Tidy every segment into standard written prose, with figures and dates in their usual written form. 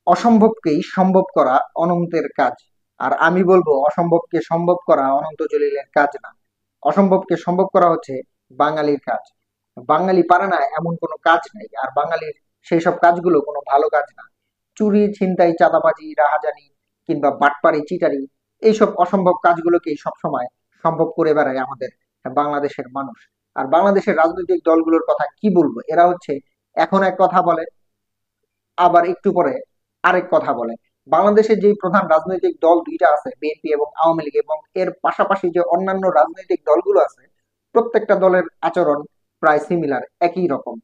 অসম্ভবকেই সম্ভব করা অনন্তের কাজ। আর আমি বলবো অসম্ভবকে সম্ভব করা অনন্ত জলিলের কাজ না। অসম্ভবকে সম্ভব করা হচ্ছে বাঙালির কাজ। বাঙালি পারে না এমন কোনো কাজ নাই। আর বাঙালির সেই সব কাজগুলো কোনো ভালো কাজ না। চুরি, ছিনতাই, চাঁদাবাজি, রাহাজানি কিংবা বাটপারি, চিটারি এইসব অসম্ভব কাজগুলোকেই সবসময় সম্ভব করে বেড়ায় আমাদের বাংলাদেশের মানুষ। আর বাংলাদেশের রাজনৈতিক দলগুলোর কথা কি বলবো, এরা হচ্ছে এখন এক কথা বলে, আবার একটু পরে আরেক কথা বলে। বাংলাদেশের যে প্রধান রাজনৈতিক দল দুইটা আছে, বিএনপি এবং আওয়ামী লীগ, এবং এর পাশাপাশি যে অন্যান্য রাজনৈতিক দলগুলো আছে, প্রত্যেকটা দলের আচরণ প্রায় সিমিলার, একই রকম।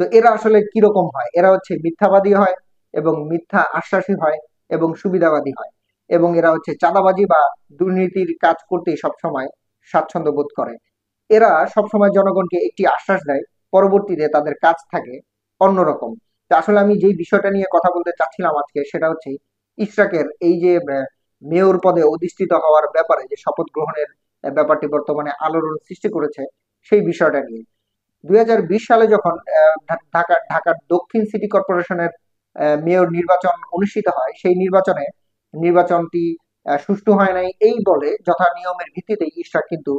তো এরা আসলে কিরকম হয়, এরা হচ্ছে মিথ্যাবাদী হয় এবং মিথ্যা আশ্বাসী হয় এবং সুবিধাবাদী হয়, এবং এরা হচ্ছে চাঁদাবাজি বা দুর্নীতির কাজ করতেই সবসময় স্বাচ্ছন্দ্য বোধ করে। এরা সবসময় জনগণকে একটি আশ্বাস দেয়, পরবর্তীতে তাদের কাজ থাকে অন্যরকম। তো আসলে আমি যেই বিষয়টা নিয়ে কথা বলতে চাচ্ছিলাম আজকে, সেটা হচ্ছে ইশরাকের এই যে মেয়র পদে অধিষ্ঠিত হওয়ার ব্যাপারে যে শপথ গ্রহণের ব্যাপারটি বর্তমানে আলোড়ন সৃষ্টি করেছে, সেই বিষয়টা নিয়ে। ২০২০ সালে যখন ঢাকার দক্ষিণ সিটি কর্পোরেশনের মেয়র নির্বাচন অনুষ্ঠিত হয়, সেই নির্বাচনটি সুষ্ঠু হয় নাই এই বলে যথা নিয়মের ভিত্তিতে ইশরাক কিন্তু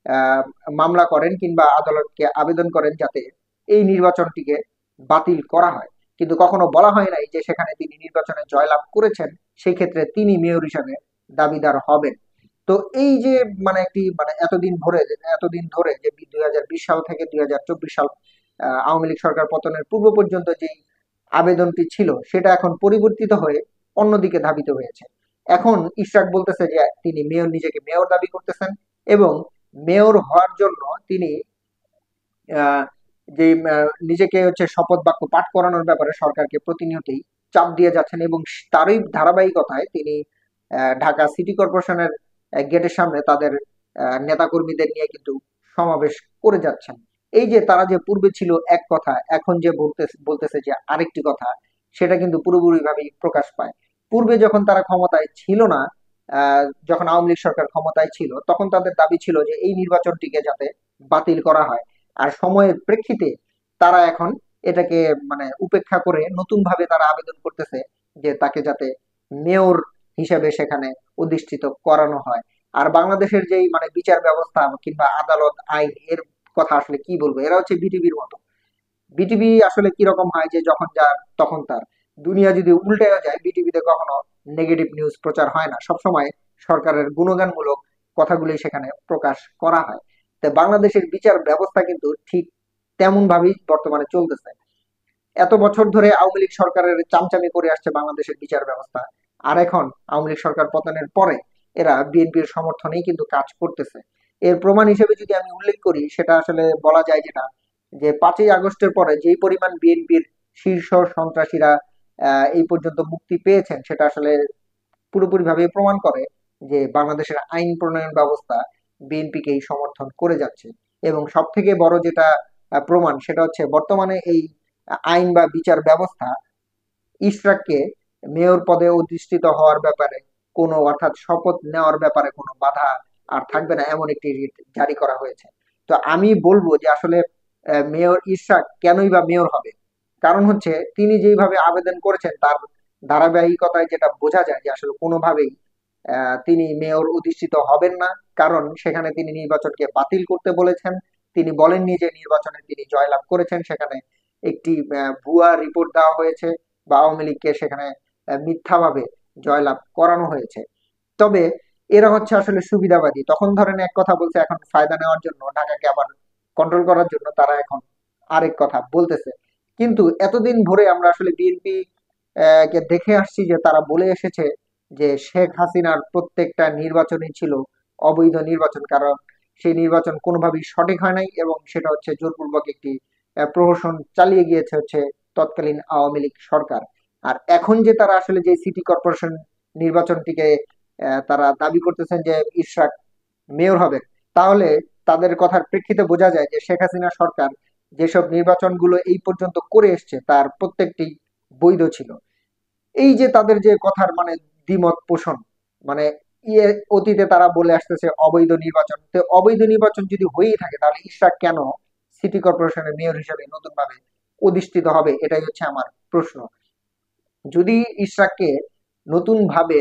আহ, মামলা করেন কিংবা আদালতকে আবেদন করেন যাতে এই নির্বাচনটিকে বাতিল করা হয়। কিন্তু কখনো বলা হয় নাই যে সেখানে তিনি নির্বাচনে জয়লাভ করেছেন, সেই ক্ষেত্রে তিনি মেয়র হিসাবে দাবিদার হবেন। তো এই যে একটি এতদিন ধরে যে ২০২০ সাল থেকে ২০২৪ সাল আওয়ামী লীগ সরকার পতনের পূর্ব পর্যন্ত যে আবেদনটি ছিল, সেটা এখন পরিবর্তিত হয়ে অন্যদিকে ধাবিত হয়েছে। এখন ইশরাক বলতেছে যে তিনি নিজেকে মেয়র দাবি করতেছেন, এবং মেয়র হওয়ার জন্য তিনি আহ, যে নিজেকে হচ্ছে শপথ বাক্য পাঠ করানোর ব্যাপারে সরকারকে প্রতিনিয়তই চাপ দিয়ে যাচ্ছেন, এবং তারই ধারাবাহিকতায় তিনি ঢাকা সিটি কর্পোরেশনের গেটের সামনে তাদের নেতাকর্মীদের নিয়ে কিন্তু সমাবেশ করে যাচ্ছেন। এই যে তারা যে পূর্বে ছিল এক কথা, এখন যে বলতেছে যে আরেকটি কথা, সেটা কিন্তু পুরোপুরি ভাবেই প্রকাশ পায়। পূর্বে যখন তারা ক্ষমতায় ছিল না, যখন আওয়ামী লীগ সরকার ক্ষমতায় ছিল, তখন তাদের দাবি ছিল যে এই নির্বাচনটিকে যাতে বাতিল করা হয়। আর সময়ের প্রেক্ষিতে তারা এখন এটাকে উপেক্ষা করে নতুন ভাবে তারা আবেদন করতেছে যে তাকে যাতে মেয়র হিসেবে সেখানে অধিষ্ঠিত করানো হয়। আর বাংলাদেশের যেই বিচার ব্যবস্থা কিংবা আদালত আইন, এর কথা আসলে কি বলবো, এরা হচ্ছে বিটিভির মতো। বিটিভি আসলে কিরকম হয় যে যখন যার তখন তার, দুনিয়া যদি উল্টেও যায়, বিটিভিতে কখনো নেগেটিভ নিউজ প্রচার হয় না, সবসময় সরকারের গুণগানমূলক কথাগুলি সেখানে প্রকাশ করা হয়। তো বাংলাদেশের বিচার ব্যবস্থা কিন্তু ঠিক তেমন ভাবেই বর্তমানে চলতেছে। এত বছর ধরে আওয়ামী লীগ সরকারের চামচামি করে আসছে বাংলাদেশের বিচার ব্যবস্থা, আর এখন আওয়ামী লীগ সরকার পতনের পরে এরা বিএনপির সমর্থনেই কিন্তু কাজ করতেছে। এর প্রমাণ হিসেবে যদি আমি উল্লেখ করি, সেটা আসলে বলা যায় যেটা, যে ৫ই আগস্টের পরে যেই পরিমাণ বিএনপির শীর্ষ সন্ত্রাসীরা এই পর্যন্ত মুক্তি পেয়েছেন, সেটা আসলে পুরোপুরিভাবে প্রমাণ করে যে বাংলাদেশের আইন প্রণয়ন ব্যবস্থা বিএনপিকেই সমর্থন করে যাচ্ছে। এবং সব থেকে বড় যেটা প্রমাণ, সেটা হচ্ছে বর্তমানে এই আইন বা বিচার ব্যবস্থা ইশরাককে মেয়র পদে অধিষ্ঠিত হওয়ার ব্যাপারে কোনো, অর্থাৎ শপথ নেওয়ার ব্যাপারে কোনো বাধা আর থাকবে না, এমন একটি রিট জারি করা হয়েছে। তো আমি বলবো যে আসলে মেয়র ইশরাক কেনই বা মেয়র হবে, কারণ হচ্ছে তিনি যেইভাবে আবেদন করেছেন তার ধারাবাহিকতায় যেটা বোঝা যায় যে আসলে কোনোভাবেই তিনি মেয়র অধিষ্ঠিত হবেন না। কারণ সেখানে তিনি নির্বাচনকে বাতিল করতে বলেছেন। তিনি বলেননি যে নির্বাচনে তিনি জয়লাভ করেছেন, সেখানে একটি ভুয়া রিপোর্ট দেওয়া হয়েছে বা আওয়ামী লীগকে সেখানে মিথ্যাভাবে জয়লাভ করানো হয়েছে। তবে এরা হচ্ছে আসলে সুবিধাবাদী। তখন ধরেন এক কথা বলছে, এখন ফায়দা নেওয়ার জন্য, ঢাকাকে আবার কন্ট্রোল করার জন্য তারা এখন আরেক কথা বলতেছে। কিন্তু এতদিন ধরে আমরা আসলে বিএনপি কে দেখে আসছি যে তারা বলে এসেছে যে শেখ হাসিনার প্রত্যেকটা নির্বাচনই ছিল অবৈধ নির্বাচন, কারণ সেই নির্বাচন কোনোভাবেই সঠিক হয় নাই, এবং সেটা হচ্ছে জোরপূর্বক একটি প্রহসন চালিয়ে গিয়েছে হচ্ছে তৎকালীন আওয়ামী লীগ সরকার। আর এখন যে তারা আসলে যে সিটি কর্পোরেশন নির্বাচনটিকে তারা দাবি করতেছেন যে ইশরাক মেয়র হবে, তাহলে তাদের কথার প্রেক্ষিতে বোঝা যায় যে শেখ হাসিনা সরকার যেসব নির্বাচনগুলো এই পর্যন্ত করে এসছে তার প্রত্যেকটি বৈধ ছিল। এই যে তাদের যে কথার দ্বিমত পোষণ, মানে ইয়ে অতীতে তারা বলে আসতেছে অবৈধ নির্বাচন, তো অবৈধ নির্বাচন যদি হয়েই থাকে, তাহলে ইশরাক কেন সিটি কর্পোরেশনের মেয়র হিসেবে নতুন ভাবে অধিষ্ঠিত হবে, এটাই হচ্ছে আমার প্রশ্ন। যদি ইশরাককে নতুন ভাবে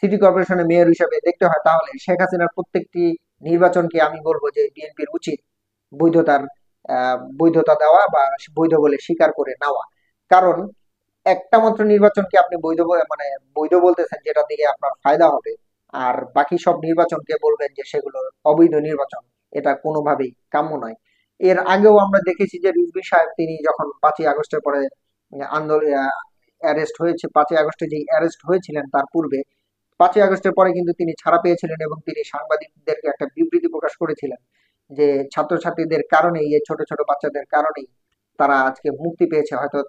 সিটি কর্পোরেশনের মেয়র হিসেবে দেখতে হয়, তাহলে শেখ হাসিনার প্রত্যেকটি নির্বাচনকে আমি বলবো যে বিএনপির উচিত বৈধতার বৈধতা দেওয়া বা বৈধ বলে স্বীকার করে নেওয়া। কারণ একটা মাত্র নির্বাচনকে আপনি মানে বৈধ বলতেছেন যেটা দিয়ে আপনার ফায়দা হবে, আর বাকি সব নির্বাচনকে বলবেন যে সেগুলো অবৈধ নির্বাচন। এটা কোনোভাবেই কাম্য নয়। এর আগেও আমরা দেখেছি যে রিজভী সাহেব তিনি যখন 5ই আগস্টের পরে আন্দোলন অ্যারেস্ট হয়েছে, 5ই আগস্টে যে অ্যারেস্ট হয়েছিলেন তার পূর্বে 5ই আগস্টের পরে কিন্তু তিনি ছাড়া পেয়েছিলেন এবং তিনি সাংবাদিকদেরকে একটা বিবৃতি প্রকাশ করেছিলেন যে ছাত্রছাত্রীদের কারণেই, এই ছোট ছোট বাচ্চাদের কারণেই তারা আজকে মুক্তি পেয়েছে। হয়তো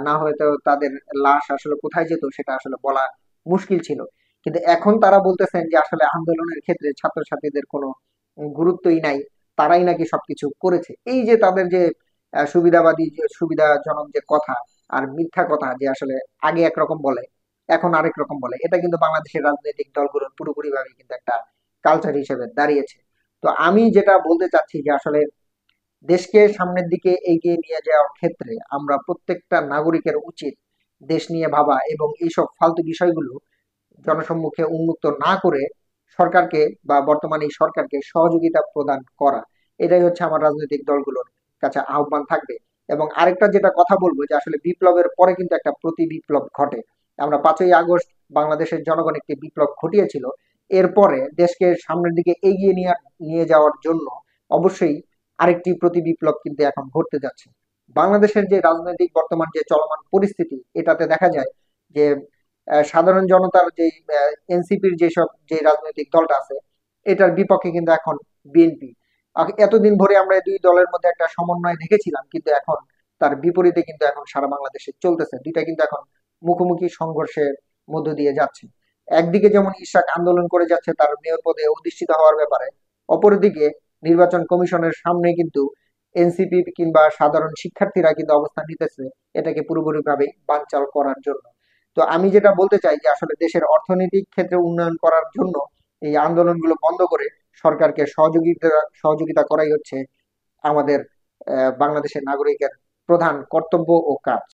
না হয়তো তাদের লাশ আসলে কোথায় যেত সেটা আসলে বলা মুশকিল ছিল। কিন্তু এখন তারা বলতেছেন যে আসলে আন্দোলনের ক্ষেত্রে ছাত্রছাত্রীদের কোনো গুরুত্বই নাই, তারাই নাকি সবকিছু করেছে। এই যে তাদের যে সুবিধাবাদী যে সুবিধাজনক যে কথা আর মিথ্যা কথা, যে আসলে আগে একরকম বলে এখন আরেক রকম বলে, এটা কিন্তু বাংলাদেশের রাজনৈতিক দলগুলোর পুরোপুরি ভাবে কিন্তু একটা কালচার হিসেবে দাঁড়িয়েছে। তো আমি যেটা বলতে চাচ্ছি যে আসলে দেশকে সামনের দিকে এগিয়ে নিয়ে যাওয়ার ক্ষেত্রে আমরা প্রত্যেকটা নাগরিকের উচিত দেশ নিয়ে ভাবা এবং এইসব ফালতু বিষয়গুলো জনসম্মুখে উন্মুক্ত না করে সরকারকে বা বর্তমানে এই সরকারকে সহযোগিতা প্রদান করা। এটাই হচ্ছে আমার রাজনৈতিক দলগুলোর কাছে আহ্বান থাকবে। এবং আরেকটা যেটা কথা বলবো যে আসলে বিপ্লবের পরে কিন্তু একটা প্রতি বিপ্লব ঘটে। আমরা 5ই আগস্ট বাংলাদেশের জনগণ একটি বিপ্লব ঘটিয়েছিল। এরপরে দেশকে সামনের দিকে এগিয়ে নিয়ে নিয়ে যাওয়ার জন্য অবশ্যই আরেকটি প্রতি বিপ্লব কিন্তু এখন ঘটতে যাচ্ছে। বাংলাদেশের যে রাজনৈতিক বর্তমান যে চলমান পরিস্থিতি, এটাতে দেখা যায় যে সাধারণ জনতার যে এনসিপির যেসব যে রাজনৈতিক দলটা আছে, এটার বিপক্ষে কিন্তু এখন বিএনপি। এতদিন ধরে আমরা এই দুই দলের মধ্যে একটা সমন্বয় দেখেছিলাম, কিন্তু এখন তার বিপরীতে কিন্তু এখন সারা বাংলাদেশে চলতেছে। দুইটা কিন্তু এখন মুখোমুখি সংঘর্ষের মধ্য দিয়ে যাচ্ছে। একদিকে যেমন ইশরাক আন্দোলন করে যাচ্ছে তার মেয়র পদে অধিষ্ঠিত হওয়ার ব্যাপারে, অপরদিকে নির্বাচন কমিশনের সামনে কিন্তু এনসিপি কিংবা সাধারণ শিক্ষার্থীরা কিন্তু অবস্থান নিতেছে এটাকে পুরোপুরিভাবে বানচাল করার জন্য। তো আমি যেটা বলতে চাই যে আসলে দেশের অর্থনৈতিক ক্ষেত্রে উন্নয়ন করার জন্য এই আন্দোলনগুলো বন্ধ করে সরকারকে সহযোগিতা করাই হচ্ছে আমাদের বাংলাদেশের নাগরিকের প্রধান কর্তব্য ও কাজ।